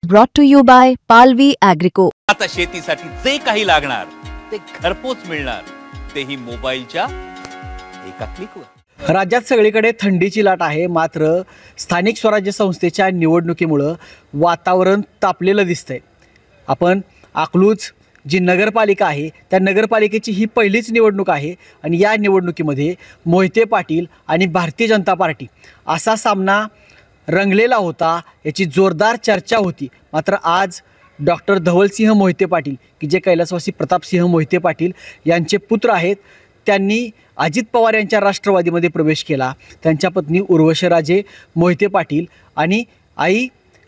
Brought to you by Palvi Agrico. आता शेतीसाठी जे काही लागणार ते घरपोच मिळणार, तेही मोबाईलच्या एका क्लिकवर। राज्यात सगळीकडे थंडीची लाट आहे, मात्र स्थानिक स्वराज्य संस्थेच्या निवडणुकीमुळे वातावरण तापलेलं दिसतंय। आपण अकलूज जी नगरपालिका आहे त्या नगरपालिकेची ही पहिलीच निवडणूक आहे आणि या निवडणुकीमध्ये मोहिते पाटील आणि भारतीय जनता पार्टी असा सामना रंगलेला होता, याची जोरदार चर्चा होती। मात्र आज डॉक्टर धवलसिंह मोहिते पाटील की जे कैलासवासी प्रतापसिंह मोहिते पाटील यांचे पुत्र आहेत, त्यांनी अजित पवार यांच्या राष्ट्रवादीमध्ये प्रवेश केला। त्यांच्या पत्नी उर्वशराजे मोहिते पाटील आणि आई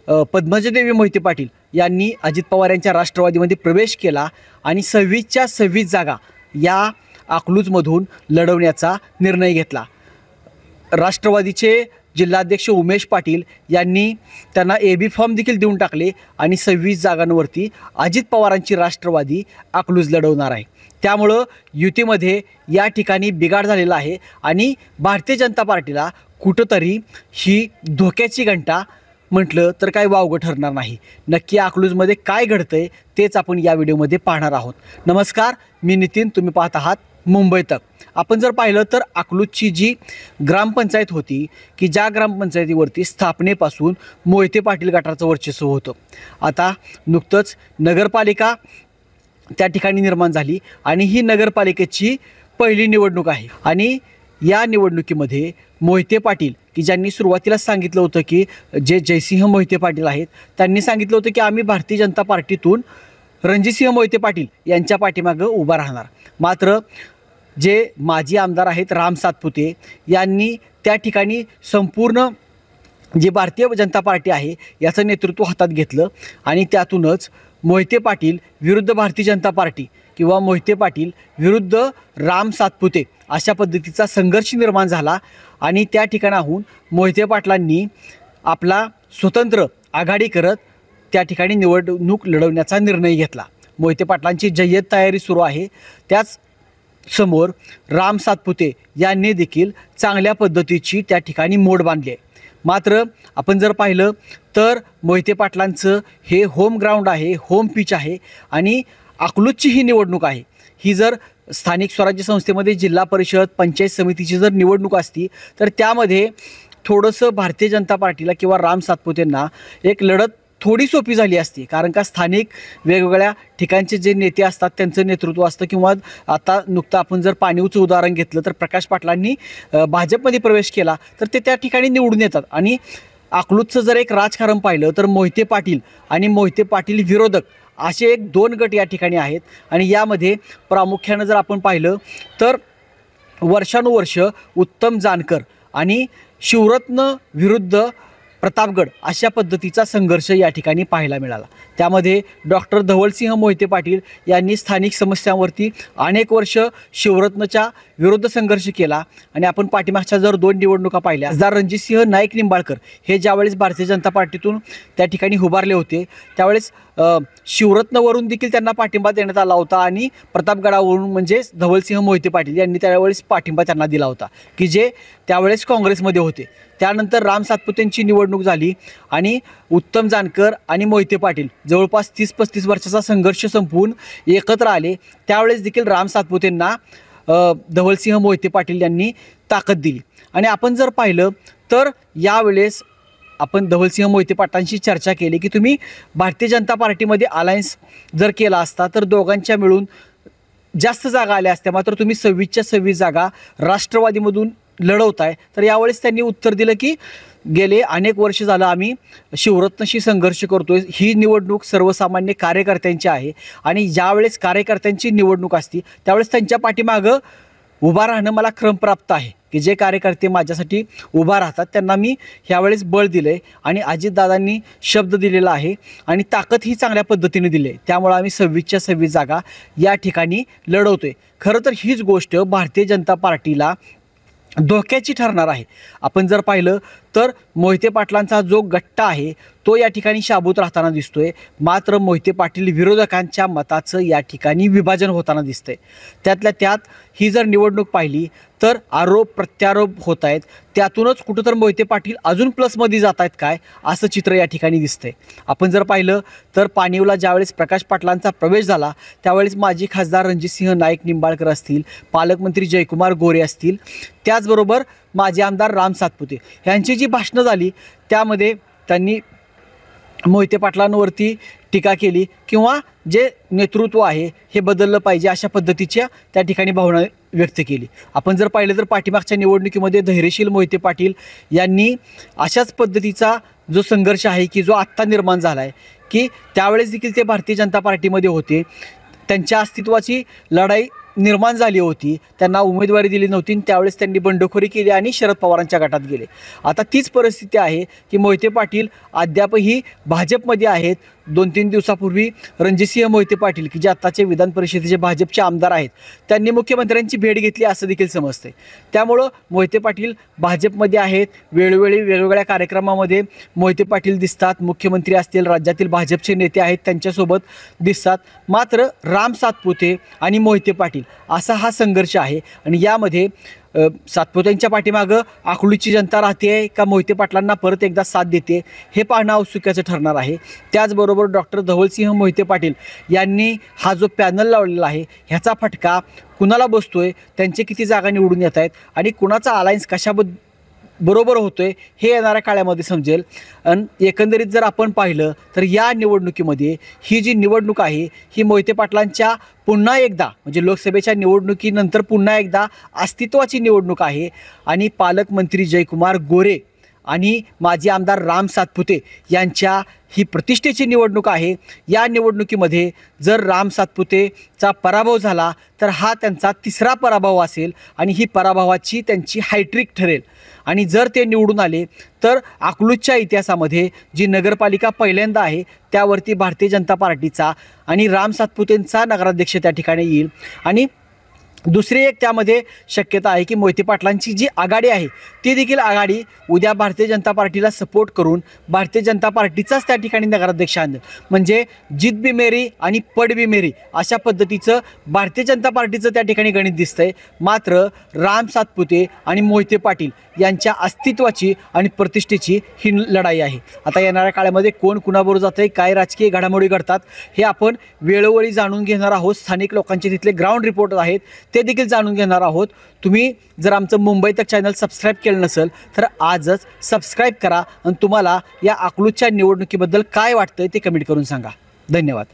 पद्मजादेवी मोहिते पाटील यांनी अजित पवार यांच्या राष्ट्रवादीमध्ये प्रवेश केला आणि 26च्या 26 जागा या अकलूजमधून लढवण्याचा निर्णय घेतला। राष्ट्रवादीचे जिल्हाध्यक्ष उमेश पाटील यांनी त्यांना AB फॉर्म देखील देऊन टाकले आणि 26 जागांवरती अजित पवारांची राष्ट्रवादी अकलूज लढवणार आहे। त्यामुळं युतीमध्ये या ठिकाणी बिघाड झालेला आहे आणि भारतीय जनता पार्टीला कुठंतरी ही धोक्याची घंटा म्हटलं तर काय वावगं ठरणार नाही। नक्की अकलूजमध्ये काय घडतंय तेच आपण या व्हिडिओमध्ये पाहणार आहोत। नमस्कार, मी नितीन, तुम्ही पाहत आहात मुंबई तक। आपण जर पाहिलं तर अकलूजची जी ग्रामपंचायत होती की ज्या ग्रामपंचायतीवरती स्थापनेपासून मोहिते पाटील गटाचं वर्चस्व होतं, आता नुकतंच नगरपालिका त्या ठिकाणी निर्माण झाली आणि ही नगरपालिकेची पहिली निवडणूक आहे। आणि या निवडणुकीमध्ये मोहिते पाटील की ज्यांनी सुरुवातीला सांगितलं होतं की जे जयसिंह मोहिते पाटील आहेत त्यांनी सांगितलं होतं की आम्ही भारतीय जनता पार्टीतून रणजितसिंह मोहिते पाटील यांच्या पाठीमागं उभा राहणार। मात्र जे माजी आमदार आहेत राम सातपुते यांनी त्या ठिकाणी संपूर्ण जी भारतीय जनता पार्टी आहे याचं नेतृत्व हातात घेतलं आणि त्यातूनच मोहिते पाटील विरुद्ध भारतीय जनता पार्टी किंवा मोहिते पाटील विरुद्ध राम सातपुते अशा पद्धतीचा संघर्ष निर्माण झाला आणि त्या ठिकाणाहून मोहिते पाटलांनी आपला स्वतंत्र आघाडी करत त्या ठिकाणी निवडणूक लढवण्याचा निर्णय घेतला। मोहिते पाटलांची जय्यत तयारी सुरू आहे, त्याच समोर राम सातपुते यांनी देखील चांगल्या पद्धतीची त्या ठिकाणी मोड बांधली आहे। मात्र आपण जर पाहिलं तर मोहिते पाटलांचं हे होम ग्राउंड आहे, होम पिच आहे आणि अकलूजची ही निवडणूक आहे। ही जर स्थानिक स्वराज्य संस्थेमध्ये जिल्हा परिषद पंचायत समितीची जर निवडणूक असती तर त्यामध्ये थोडंसं भारतीय जनता पार्टीला किंवा राम सातपुतेंना एक लढत थोडी सोपी झाली असती, कारण का स्थानिक वेगवेगळ्या ठिकाणचे जे नेते असतात त्यांचं नेतृत्व असतं। किंवा आता नुकतं आपण जर पाणीवचं उदाहरण घेतलं तर प्रकाश पाटलांनी भाजपमध्ये प्रवेश केला तर ते त्या ठिकाणी निवडून येतात। आणि अकलूजचं जर एक राजकारण पाहिलं तर मोहिते पाटील आणि मोहिते पाटील विरोधक असे एक 2 गट या ठिकाणी आहेत आणि यामध्ये प्रामुख्यानं जर आपण पाहिलं तर वर्षानुवर्ष उत्तम जानकर आणि शिवरत्न विरुद्ध प्रतापगड अशा पद्धतीचा संघर्ष या ठिकाणी पाहायला मिळाला। त्यामध्ये डॉक्टर धवलसिंह मोहिते पाटील यांनी स्थानिक समस्यांवरती अनेक वर्ष शिवरत्नच्या विरुद्ध संघर्ष केला आणि आपण पाठीमागच्या जर 2 निवडणुका पाहिल्या, खासदार रणजितसिंह नाईक निंबाळकर हे ज्यावेळेस भारतीय जनता पार्टीतून त्या ठिकाणी उभारले होते त्यावेळेस शिवरत्नवरून देखील त्यांना पाठिंबा देण्यात आला होता आणि प्रतापगडावरून म्हणजे धवलसिंह मोहिते पाटील यांनी त्यावेळेस पाठिंबा त्यांना दिला होता की जे त्यावेळेस काँग्रेसमध्ये होते। त्यानंतर राम सातपुतेंची निवडणूक झाली आणि उत्तम जानकर आणि मोहिते पाटील जवळपास 30-35 वर्षाचा संघर्ष संपवून एकत्र आले। त्यावेळेस देखील राम सातपुतेंना धवलसिंह मोहिते पाटील यांनी ताकद दिली आणि आपण जर पाहिलं तर यावेळेस आपण धवलसिंह मोहिते पाटलांशी चर्चा केली की तुम्ही भारतीय जनता पार्टीमध्ये अलायन्स जर केला असता तर दोघांच्या मिळून जास्त जागा आल्या असत्या, मात्र तुम्ही 26च्या 26 जागा राष्ट्रवादीमधून लढवताय। तर यावेळेस त्यांनी उत्तर दिलं की गेले अनेक वर्ष झालं आम्ही शिवरत्नशी संघर्ष करतोय, ही निवडणूक सर्वसामान्य कार्यकर्त्यांची आहे आणि ज्यावेळेस कार्यकर्त्यांची निवडणूक असती त्यावेळेस त्यांच्या पाठीमागं उभा राहणं मला क्रमप्राप्त आहे की जे कार्यकर्ते माझ्यासाठी उभा राहतात त्यांना मी ह्यावेळेस बळ दिलं आहे आणि अजितदादांनी शब्द दिलेला आहे आणि ताकद ही चांगल्या पद्धतीने दिली आहे, त्यामुळे आम्ही 26च्या 26 जागा या ठिकाणी लढवतोय। खरं तर हीच गोष्ट भारतीय जनता पार्टीला धोक्याची ठरणार आहे। आपण जर पाहिलं तर मोहिते पाटलांचा जो गट्टा आहे तो या ठिकाणी शाबूत राहताना दिसतोय. मात्र मोहिते पाटील विरोधकांच्या मताचं या ठिकाणी विभाजन होताना दिसतंय. त्यातल्या त्यात ही जर निवडणूक पाहिली तर आरोप प्रत्यारोप होत आहेत. त्यातूनच कुठं तर मोहिते पाटील अजून प्लसमध्ये जात आहेत काय असं चित्र या ठिकाणी दिसतंय. आपण जर पाहिलं तर पाणीवला ज्यावेळेस प्रकाश पाटलांचा प्रवेश झाला त्यावेळेस माजी खासदार रणजितसिंह नाईक निंबाळकर असतील, पालकमंत्री जयकुमार गोरे असतील, त्याचबरोबर माजी आमदार राम सातपुते यांची जी भाषणं झाली त्यामध्ये त्यांनी मोहिते पाटलांवरती टीका केली किंवा जे नेतृत्व आहे हे बदललं पाहिजे अशा पद्धतीच्या त्या ठिकाणी भावना व्यक्त केली. आपण जर पाहिलं तर पाठीमागच्या निवडणुकीमध्ये धैर्यशील मोहिते पाटील यांनी अशाच पद्धतीचा जो संघर्ष आहे की जो आत्ता निर्माण झाला आहे की त्यावेळेस देखील ते भारतीय जनता पार्टीमध्ये होते, त्यांच्या अस्तित्वाची लढाई निर्माण झाली होती, त्यांना उमेदवारी दिली नव्हती, त्यावेळेस त्यांनी बंडखोरी केली आणि शरद पवारांच्या गटात गेले. आता तीच परिस्थिती आहे की मोहिते पाटील अद्यापही भाजपमध्ये आहेत. 2-3 दिवसापूर्वी रणजितसिंह मोहिते पाटील की जे आत्ताचे विधान परिषदेचे भाजपचे आमदार आहेत त्यांनी मुख्यमंत्र्यांची भेट घेतली असं देखील समजते. त्यामुळं मोहिते पाटील भाजपमध्ये आहेत. वेळोवेळी वेगवेगळ्या कार्यक्रमामध्ये मोहिते पाटील दिसतात. मुख्यमंत्री असतील, राज्यातील भाजपचे नेते आहेत त्यांच्यासोबत दिसतात. मात्र राम सातपुते आणि मोहिते पाटील असा हा संघर्ष आहे आणि यामध्ये सातपुतेंच्या पाठीमागं अकलूजची जनता राहते का मोहिते पाटलांना परत एकदा साथ देते हे पाहणं औत्सुक्याचं ठरणार आहे. त्याचबरोबर डॉक्टर धवलसिंह मोहिते पाटील यांनी हा जो पॅनल लावलेला आहे ह्याचा फटका कुणाला बसतोय, त्यांचे किती जागा निवडून येत आहेत आणि कुणाचा अलायन्स बरोबर होतोय हे येणाऱ्या काळामध्ये समजेल. आणि एकंदरीत जर आपण पाहिलं तर या निवडणुकीमध्ये ही जी निवडणूक आहे ही मोहिते पाटलांच्या पुन्हा एकदा म्हणजे लोकसभेच्या निवडणुकीनंतर पुन्हा एकदा अस्तित्वाची निवडणूक आहे आणि पालकमंत्री जयकुमार गोरे आणि माजी आमदार राम सातपुते यांच्या ही प्रतिष्ठेची निवडणूक आहे. या निवडणुकीमध्ये जर राम सातपुतेचा पराभव झाला तर हा त्यांचा तिसरा पराभव असेल आणि ही पराभवाची त्यांची हायट्रिक ठरेल. आणि जर ते निवडून आले तर अकलूजच्या इतिहासामध्ये जी नगरपालिका पहिल्यांदा आहे त्यावरती भारतीय जनता पार्टीचा आणि राम सातपुतेंचा नगराध्यक्ष त्या ठिकाणी येईल. आणि दुसरी एक त्यामध्ये शक्यता आहे की मोहिते पाटलांची जी आघाडी आहे ती देखील आघाडी उद्या भारतीय जनता पार्टीला सपोर्ट करून भारतीय जनता पार्टीचाच त्या ठिकाणी नगराध्यक्ष आणेल. म्हणजे जीत बी मेरी आणि पड बी मेरी अशा पद्धतीचं भारतीय जनता पार्टीचं त्या ठिकाणी गणित दिसतंय. मात्र राम सातपुते आणि मोहिते पाटील यांच्या अस्तित्वाची आणि प्रतिष्ठेची ही लढाई आहे. आता येणाऱ्या काळामध्ये कोण कुणाबरोबर जातं आहे, काय राजकीय घडामोडी घडतात हे आपण वेळोवेळी जाणून घेणार आहोत. स्थानिक लोकांचे तिथले ग्राउंड रिपोर्ट आहेत ते देखील जाणून घेणार आहोत. तुम्ही जर आमचं मुंबई तक चॅनल सबस्क्राईब केलं नसेल तर आजच सबस्क्राईब करा आणि तुम्हाला या अकलूजच्या निवडणुकीबद्दल काय वाटतंय ते कमेंट करून सांगा. धन्यवाद.